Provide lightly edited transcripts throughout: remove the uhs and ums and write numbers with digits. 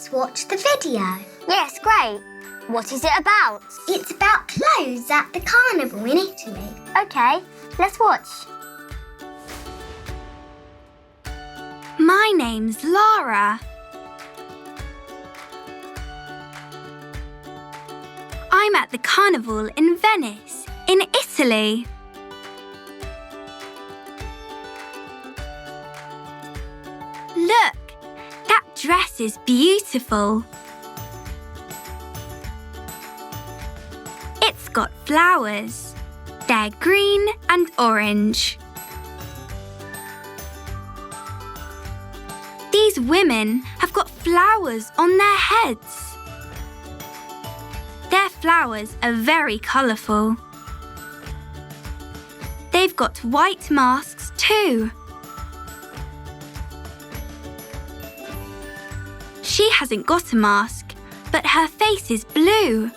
Let's watch the video. Yes, great. What is it about? It's about clothes at the carnival in Italy. Okay, let's watch. My name's Lara. I'm at the carnival in Venice, in Italy. Look, that dress is beautiful. It's got flowers. They're green and orange. These women have got flowers on their heads. Their flowers are very colourful. They've got white masks too. She hasn't got a mask, but her face is blue.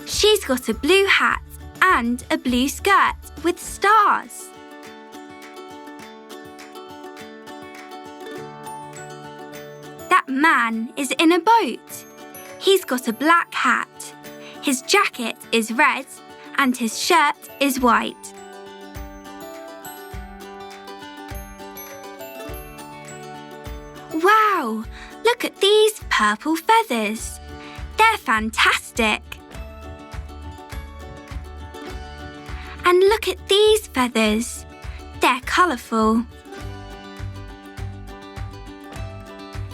She's got a blue hat and a blue skirt with stars. That man is in a boat. He's got a black hat. His jacket is red and his shirt is white. Wow! Look at these purple feathers. They're fantastic. And look at these feathers. They're colourful.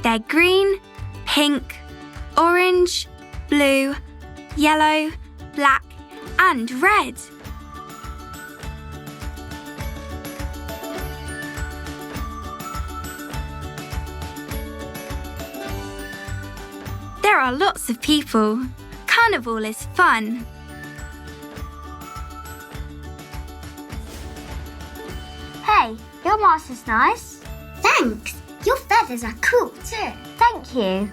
They're green, pink, orange, blue, yellow, black and red. There are lots of people. Carnival is fun. Hey, your mask is nice. Thanks. Your feathers are cool too. Thank you.